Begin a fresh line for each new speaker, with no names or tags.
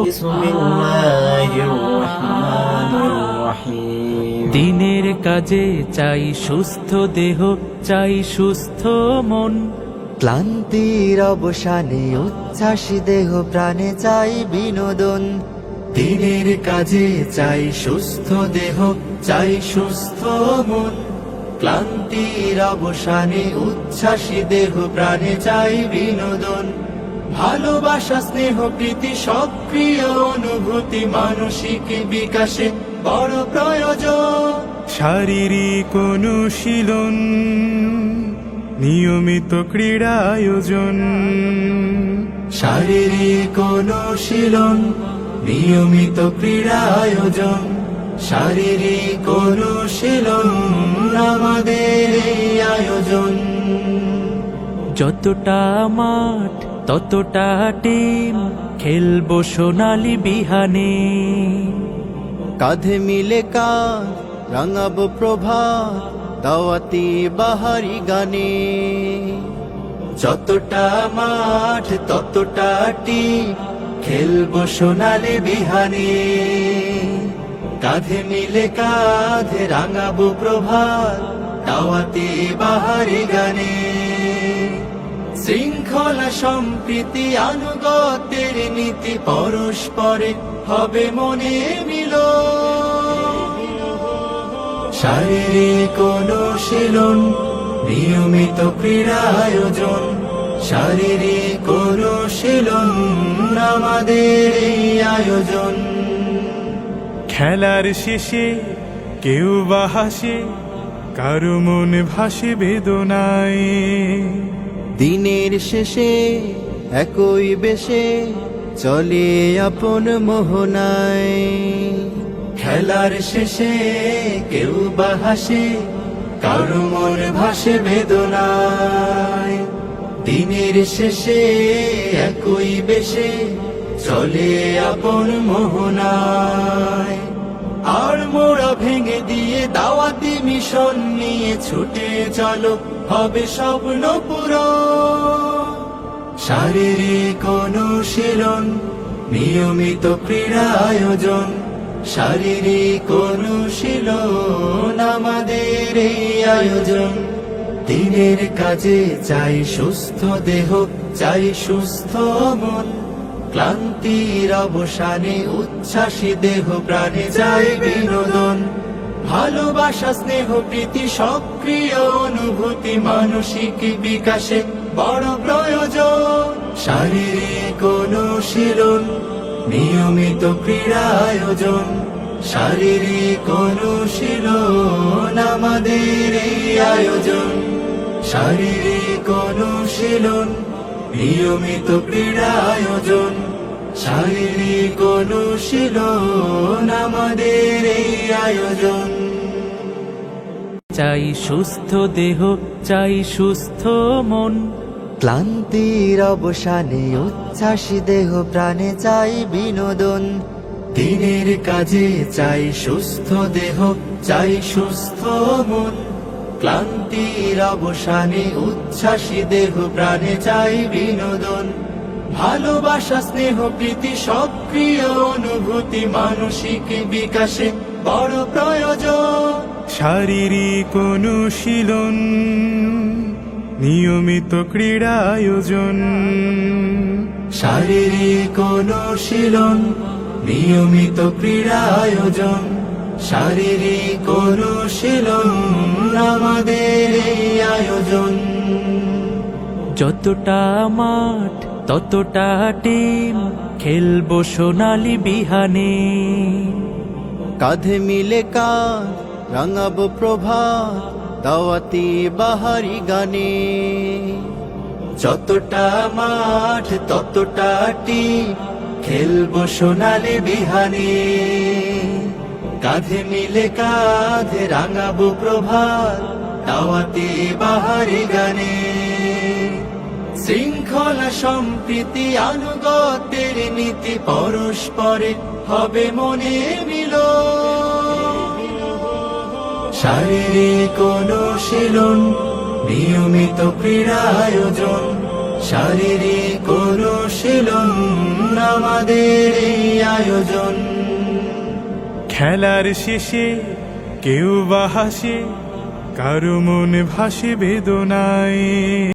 বিসমিল্লাহির রহমানির রহিম।
দিনের কাজে চাই সুস্থ দেহ, চাই সুস্থ মন।
ক্লান্তির অবসানে উচ্ছ্বাসী দেহ প্রাণে চাই বিনোদন।
দিনের কাজে চাই সুস্থ দেহ, চাই সুস্থ মন। ক্লান্তির অবসানে উচ্ছ্বাসী দেহ প্রাণে চাই বিনোদন। ভালোবাসা, স্নেহ, প্রীতি, সক্রিয় অনুভূতি মানসিক বিকাশে বড় প্রয়োজন।
শারীরিক অনুশীলন, নিয়মিত ক্রীড়া আয়োজন।
শারীরিক অনুশীলন, নিয়মিত ক্রীড়া আয়োজন। শারীরিক অনুশীলন আমাদের এই আয়োজন।
যতটা মাঠ ততটা টিম, খেলবো সোনালি বিহানে।
কাঁধে মিলে কাঁধ রাঙাবো প্রভাত, দাওয়াতি বাহারি গানে।
যতটা মাঠ ততটা টিম, খেলবো সোনালি বিহানে। কাঁধে মিলে কাঁধ রাঙাবো প্রভাত, দাওয়াতি বাহারি গানে। শৃঙ্খলা, সম্প্রীতি, আনুগত্যের নীতি, পরস্পরে হবে মনে মিল। শারীরিক অনুশীলন, নিয়মিত ক্রীড়া আয়োজন। শারীরিক অনুশীলন আমাদের এই আয়োজন।
খেলার শেষে কেউ বা হাসে, কারো মন ভাসে বেদনায়।
দিনের শেষে একই বেশে চলে আপন মোহনায়।
খেলার শেষে কেউ বা হাসে, কারো মন ভাসে বেদনায়। দিনের শেষে একই বেশে চলে আপন মোহনায়। আর মোড়া ভেঙে দিয়ে দাওয়াতি মিশন নিয়ে ছুটে চলো, হবে স্বপ্ন পূরণ। শারীরিক অনুশীলন, নিয়মিত ক্রীড়া আয়োজন। শারীরিক অনুশীলন আমাদের এই আয়োজন। দিনের কাজে চাই সুস্থ দেহ, চাই সুস্থ মন। ক্লান্তির অবসানে উচ্ছ্বাসী দেহ প্রাণে চাই বিনোদন। ভালোবাসা, স্নেহ, প্রীতি, সক্রিয় অনুভূতি মানসিক বিকাশে বড় প্রয়োজন। শারীরিক অনুশীলন, নিয়মিত ক্রীড়া আয়োজন। শারীরিক অনুশীলন আমাদের এই আয়োজন। শারীরিক অনুশীলন, নিয়মিত ক্রীড়া আয়োজন। শারীরিক অনুশীলন আমাদের এই আয়োজন।
চাই সুস্থ দেহ, চাই সুস্থ মন।
ক্লান্তির অবসানে উচ্ছ্বাসী দেহ প্রাণে চাই বিনোদন।
দিনের কাজে চাই সুস্থ দেহ, চাই সুস্থ মন। ক্লান্তির অবসানে উচ্ছ্বাসী দেহ প্রাণে চাই বিনোদন। ভালোবাসা, স্নেহ, প্রীতি, সক্রিয় অনুভূতি মানসিক বিকাশে বড় প্রয়োজন।
শারীরিক অনুশীলন, নিয়মিত ক্রীড়া আয়োজন।
শারীরিক অনুশীলন, নিয়মিত ক্রীড়া আয়োজন। শারীরিক অনুশীলন আমাদের এই আয়োজন।
যতটা মাঠ ততটা টিম, খেলবো সোনালি বিহানে।
কাঁধে মিলে কাঁধ রাঙাবো প্রভাত, দাওয়াতি বাহারি গানে।
যতটা মাঠ ততটা টিম, খেলবো সোনালি বিহানে। কাঁধে মিলে কাঁধ রাঙাবো প্রভাত, দাওয়াতি বাহারি গানে। শৃঙ্খলা, সম্প্রীতি, আনুগত্যের নীতি, পরস্পরে হবে মনে মিল। শারীরিক অনুশীলন, নিয়মিত ক্রীড়া আয়োজন। শারীরিক অনুশীলন আমাদের এই আয়োজন।
খেলার শেষে কেউ বা হাসে, কারো মন ভাসে বেদনায়।